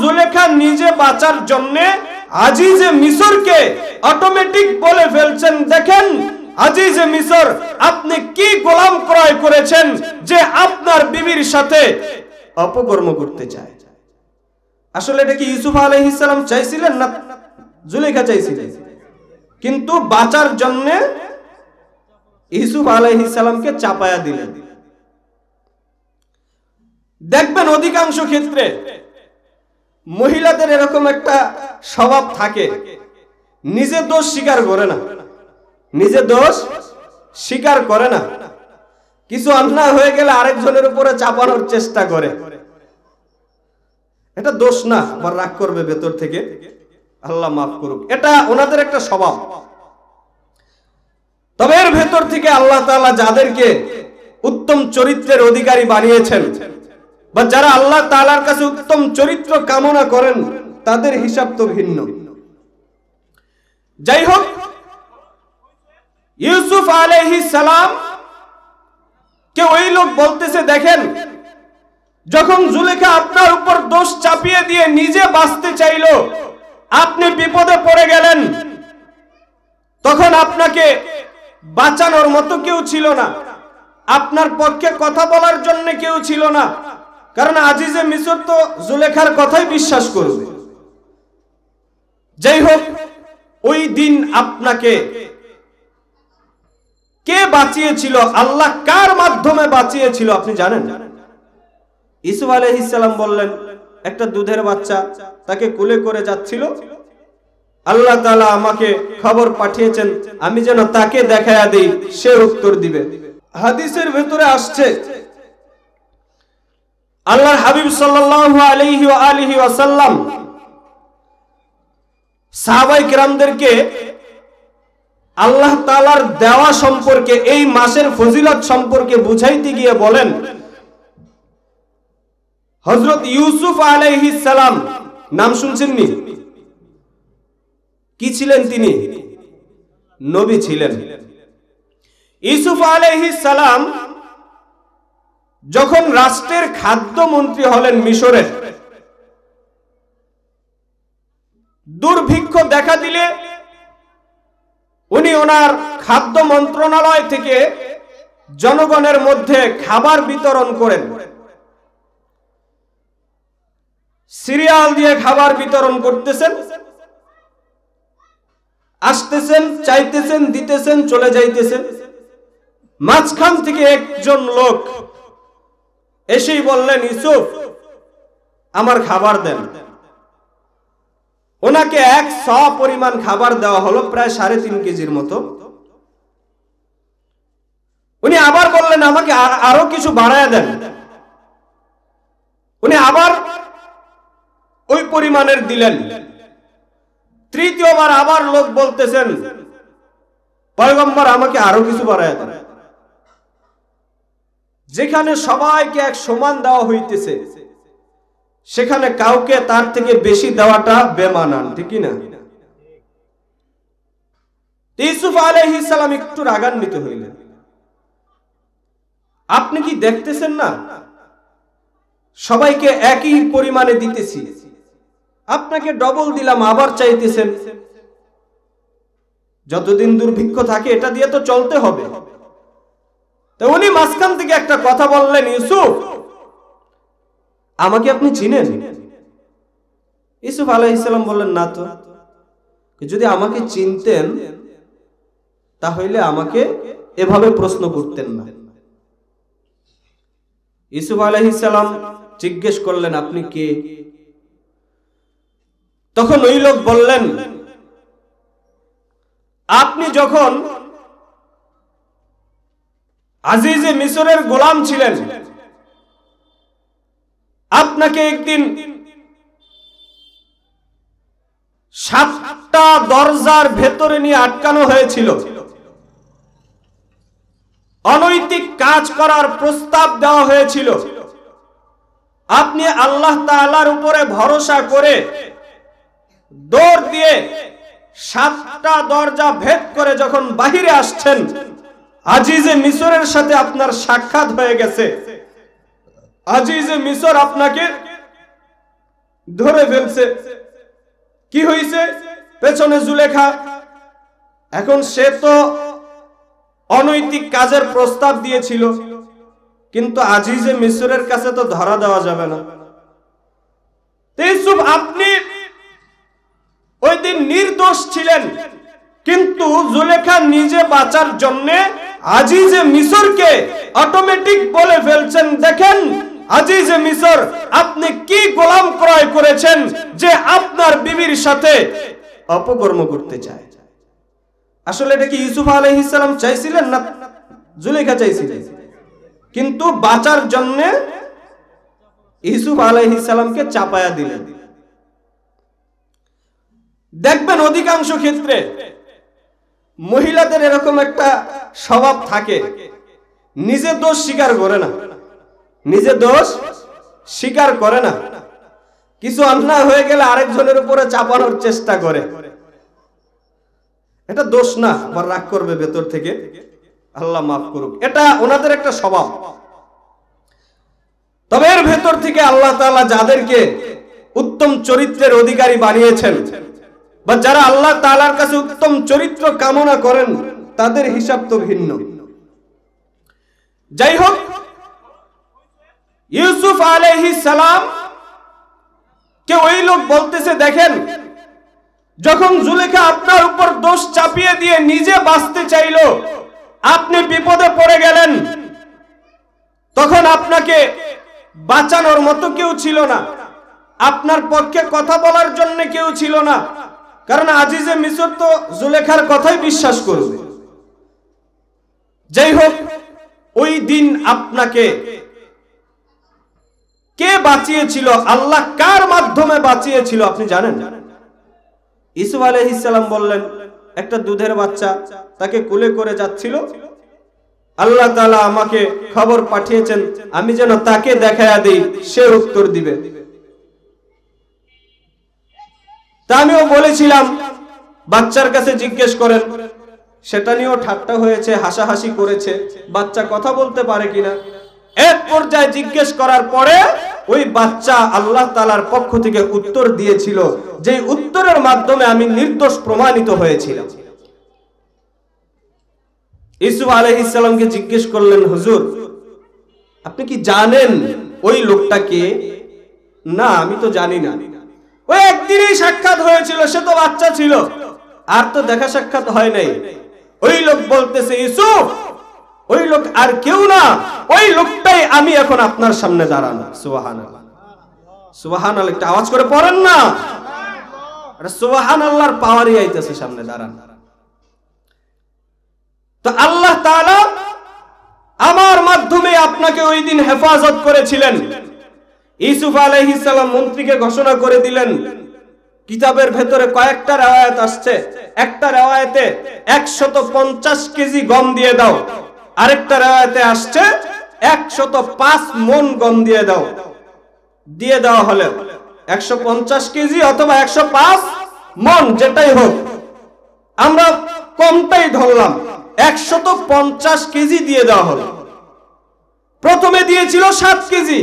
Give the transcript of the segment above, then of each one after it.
জুলেখা নিজে বাঁচার জন্য আজিজে মিশরকে অটোমেটিক বলে ফেলছেন, দেখেন আজিজে মিশর, আপনি কি গোলাম ক্রয় করেছেন যে আপনার বিবির সাথে অপকর্ম করতে চায়? আসলে এটা কি ইউসুফ আলাইহিস সালাম চাইছিলেন না জুলেখা চাইছিলেন? কিন্তু বাঁচার জন্য ইউসুফ আলাইহিস সালামকে চাপায়া দিলেন। দেখবেন অধিকাংশ ক্ষেত্রে মহিলাদের এরকম একটা স্বভাব থাকে, নিজে দোষ স্বীকার করে না, নিজে দোষ স্বীকার করে না, কিছু অন্যায় হয়ে গেলে আরেকজনের উপরে চাপানোর চেষ্টা করে। এটা দোষ না, আবার রাগ করবে ভেতর থেকে, আল্লাহ মাফ করুক, এটা ওনাদের একটা স্বভাব। তবে এর ভেতর থেকে আল্লাহ তাআলা যাদেরকে উত্তম চরিত্রের অধিকারী বানিয়েছেন বা যারা আল্লাহ তাআলার কাছে উত্তম চরিত্র কামনা করেন, তাদের হিসাব তো ভিন্ন। যাই হোক, ইউসুফ আলাইহিস সালাম কে ওই লোক বলতেছে, দেখেন যখন জুলেখা আপনার উপর দোষ চাপিয়ে দিয়ে নিজে বাঁচতে চাইলো, আপনি বিপদে পড়ে গেলেন, তখন আপনাকে বাঁচানোর মতো কেউ ছিল না, আপনার পক্ষে কথা বলার জন্য কেউ ছিল না, কারণ আজিজে মিশর তো জুলেখার কথাই বিশ্বাস করবে। যাই হোক, ওই দিন আপনাকে কে বাঁচিয়েছিল, আল্লাহ কার মাধ্যমে বাঁচিয়েছিল আপনি জানেন? ইউসুফ আলাইহিস সালাম বললেন, একটা দুধের বাচ্চা তাকে কোলে করে যাচ্ছিল, আল্লাহ তাআলা আমাকে খবর পাঠিয়েছেন আমি যেন তাকে দেখায়া দেই, সে উত্তর দিবে। হাদিসের ভেতরে আসছে আল্লাহর হাবিব সাল্লাল্লাহু আলাইহি ওয়া আলিহি ওয়াসাল্লাম সাহাবায়ে কিরামদেরকে আল্লাহ তাআলার দেওয়া সম্পর্কে, এই মাসের ফজিলত সম্পর্কে বুঝাইতে গিয়ে বলেন, হযরত ইউসুফ আলাইহিস সালাম, নাম শুনছেননি? কি ছিলেন তিনি? নবী ছিলেন। ইউসুফ আলাইহিস সালাম যখন রাষ্ট্রের খাদ্যমন্ত্রী হলেন মিশরের, দুর্ভিক্ষ দেখা দিলে উনি ওনার খাদ্য মন্ত্রণালয় থেকে জনগণের মধ্যে খাবার বিতরণ করেন, সিরিয়াল দিয়ে খাবার বিতরণ করতেছেন, আসতেছেন, চাইতেছেন, দিতেছেন, চলে যাইতেছেন। মাঝখান থেকে একজন লোক এসেই বললেন, ইউসুফ আমার খাবার দেন। ওনাকে 100 পরিমাণ খাবার দেওয়া হলো, প্রায় 3.5 কেজির মতো। উনি আবার বললেন, আমাকে আরো কিছু বাড়ায়া দেন। উনি আবার ওই পরিমাণের দিলেন। তৃতীয়বার আবার লোক বলতেছেন, পয়গম্বর আমাকে আরো কিছু বাড়ায়া দেন। যেখানে সবাইকে এক সমান দেওয়া হইতেছে, সেখানে কাউকে তার থেকে বেশি দেওয়াটা বেমানান, ঠিক না? ইউসুফ আলাইহিস সালাম একটু রাগান্বিত হইলেন, আপনি কি দেখতেছেন না সবাইকে একই পরিমাণে দিতেছি, আপনাকে ডবল দিলাম, আবার চাইতেছেন? যতদিন দুর্ভিক্ষ থাকে এটা দিয়ে তো চলতে হবে। তো উনি মাঝখান থেকে একটা কথা বললেন, ইউসুফ আমাকে আপনি চিনেন? ইউসুফ আলাইহিস সালাম বললেন, না তো। যদি আমাকে চিনতেন তাহলে আমাকে এভাবে প্রশ্ন করতেন না। ইউসুফ আলাইহিস সালাম জিজ্ঞেস করলেন, আপনি কে? তখন ওই লোক বললেন, আপনি যখন আজিজে মিশরের গোলাম ছিলেন, আপনাকে একদিন 7টা দরজার ভেতরে নিয়ে আটকানো হয়েছিল, অনৈতিক কাজ করার প্রস্তাব দেওয়া হয়েছিল। আপনি আল্লাহ তাআলার উপরে ভরসা করে দৌড় দিয়ে 7টা দরজা ভেদ করে যখন বাহিরে আসছেন, আজিজে মিশরের সাথে আপনার সাক্ষাৎ হয়ে গেছে। আজিজে মিশর আপনাকে ধরে ফেলছে। কি হয়েছে? পেছনে জুলেখা। এখন সে তো অনৈতিক কাজের প্রস্তাব দিয়েছিল, কিন্তু আজিজে মিসরের কাছে তো ধরা দেওয়া যাবে না। ইউসুফ, আপনি ওই দিন নির্দোষ ছিলেন, কিন্তু জুলেখা নিজে বাঁচার জন্য আজিজে মিসরকে অটোমেটিক বলে ফেলছেন, দেখেন আজিজে মিসর, আপনি কি গোলাম ক্রয় করেছেন যে আপনার বিবির সাথে অপকর্ম করতে চায়। আসলে এটা কি ইউসুফ আলাইহিস সালাম চাইছিলেন না জুলেখা চাইছিলেন? কিন্তু বাঁচার জন্য ইউসুফ আলাইহিস সালামকে চাপায়া দিলেন। দেখবেন অধিকাংশ ক্ষেত্রে মহিলাদের এরকম একটা স্বভাব থাকে, নিজে দোষ স্বীকার করে না, নিজে দোষ স্বীকার করে না। কিছু অন্যায় হয়ে গেলে আরেকজনের উপরে চাপানোর চেষ্টা করে। এটা দোষ না, আবার রাগ করবে ভেতর থেকে, আল্লাহ মাফ করুক। এটা ওনাদের একটা স্বভাব। তবে এর ভেতর থেকে আল্লাহ তাআলা যাদেরকে উত্তম চরিত্রের অধিকারী বানিয়েছেন, বা যারা আল্লাহ তাআলার কাছে উত্তম চরিত্র কামনা করেন, তাদের হিসাব তো ভিন্ন। যাই হোক, ইউসুফ আলাইহিস সালাম কে ওই লোক বলতেছে, দেখেন যখন জুলেখা আপনার উপর দোষ চাপিয়ে দিয়ে নিজে বাঁচতে চাইলো, আপনি বিপদে পড়ে গেলেন, তখন আপনাকে বাঁচানোর মতো কেউ ছিল না, আপনার পক্ষে কথা বলার জন্য কেউ ছিল না, কারণ আজিজে মিসর তো জুলেখার কথাই বিশ্বাস করবে। যাই হোক, ওই দিন আপনাকে কে বাঁচিয়েছিল, আল্লাহ কার মাধ্যমে বাঁচিয়েছিল আপনি জানেন? ইউসুফ আলাইহিস সালাম বললেন, একটা দুধের বাচ্চা তাকে কোলে করে যাচ্ছিল, আল্লাহ তাআলা আমাকে খবর পাঠিয়েছেন আমি যেন তাকে দেখায়া দেই, সে উত্তর দিবে। তা আমিও বলেছিলাম বাচ্চার কাছে জিজ্ঞেস করেন, সেটা নিয়েও ঠাট্টা হয়েছে, হাসাহাসি করেছে, বাচ্চা কথা বলতে পারে কিনা। এক পর্যায়ে জিজ্ঞেস করার পরে ওই বাচ্চা আল্লাহ তাআলার পক্ষ থেকে উত্তর দিয়েছিল, যে উত্তরের মাধ্যমে আমি নির্দোষ প্রমাণিত হয়েছিলাম। ইউসুফ আলাইহিস সালামকে জিজ্ঞেস করলেন, হুজুর আপনি কি জানেন ওই লোকটা কে? না, আমি তো জানি না। ওই একদিনই সাক্ষাৎ হয়েছিল, সে তো বাচ্চা ছিল, আর তো দেখা সাক্ষাৎ হয় নাই। ওই লোক বলতেছে, ইউসুফ ওই লোক আর কেউ না, ওই লোকটাই আমি এখন আপনার সামনে দাঁড়ানো। সুবহানাল্লাহ, সুবহানাল্লাহ, একটা আওয়াজ করে পড়েন না, সুবহানাল্লাহর পাওয়ারই আইতেছে সামনে দাঁড়ান। তো আল্লাহ তাআলা আমার মাধ্যমে আপনাকে ওই দিন হেফাজত করেছিলেন। ইউসুফ আলাইহিস সালাম মন্ত্রীকে ঘোষণা করে দিলেন, কিতাবের ভেতরে কয়েকটা riwayat আসছে, একটা riwayate 150 কেজি গম দিয়ে দাও, আরেকটা riwayate আসছে 105 মণ গম দিয়ে দাও। দিয়ে দেওয়া হলে 150 কেজি অথবা 105 মণ, যেটাই হোক, আমরা কমটাই ধরলাম, 150 কেজি দিয়ে দেওয়া হলো। প্রথমে দিয়েছিল 7 কেজি,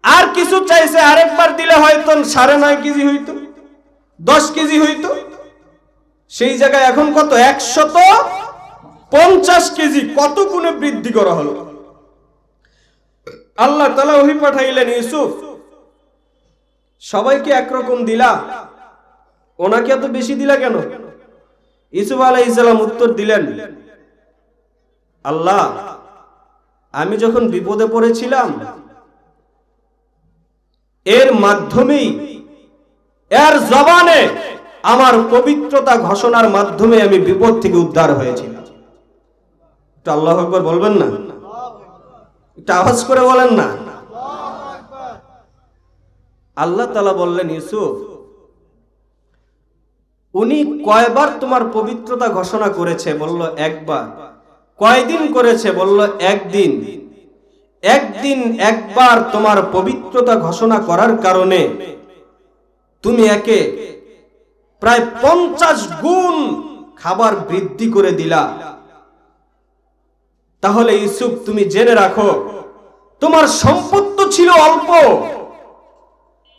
আর কিছু চাইছে, আরেকবার দিলে হয়তো 9.5 কেজি হইতো, 10 কেজি হইতো। সেই জায়গায় এখন কত? 150 কেজি, কত গুণে বৃদ্ধি করা হলো। আল্লাহ তাআলা ওহী পাঠাইলেন, ইউসুফ সবাইকে একরকম দিলা, ওনাকে এত বেশি দিলা কেন? ইউসুফ আলাইহিস সালাম উত্তর দিলেন, আল্লাহ আমি যখন বিপদে পড়েছিলাম, এর মাধ্যমেই, এর জবানে আমার পবিত্রতা ঘোষণার মাধ্যমে আমি বিপদ থেকে উদ্ধার হয়েছিলাম। একটু আল্লাহু আকবার বলবেন না? একটু আওয়াজ করে বলেন না। আল্লাহ তাআলা বললেন, ইউসুফ উনি কয়বার তোমার পবিত্রতা ঘোষণা করেছে? বলল একবার। কয়দিন করেছে? বলল একদিন। একদিন একবার তোমার পবিত্রতা ঘোষণা করার কারণে তুমি একে প্রায় 50 গুণ খাবার বৃদ্ধি করে দিলা। তাহলে ইউসুফ তুমি জেনে রাখো, তোমার সম্পদ ছিল অল্প,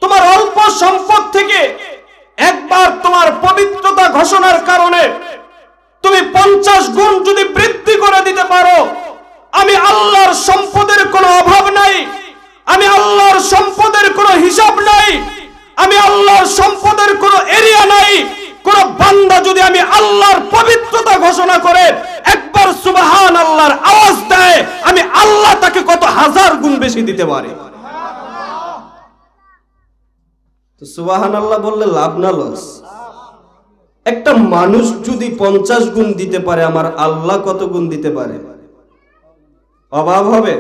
তোমার অল্প সম্পদ থেকে একবার তোমার পবিত্রতা ঘোষণার কারণে তুমি 50 গুণ যদি বৃদ্ধি করে দিতে পারো, আমি আল্লাহর সম্পদের কোনো অভাব নাই, আমি আল্লাহর সম্পদের কোনো হিসাব নাই, আমি আল্লাহর সম্পদের কোনো এরিয়া নাই। কোন বান্দা যদি আমি আল্লাহর পবিত্রতা ঘোষণা করে একবার সুবহানাল্লাহর আওয়াজ দেয়, আমি আল্লাহ তাকে কত হাজার গুণ বেশি দিতে পারি। তো সুবহানাল্লাহ বললে লাভ না লস? একটা মানুষ যদি 50 গুণ দিতে পারে, আমার আল্লাহ কত গুণ দিতে পারে? অভাব হবে?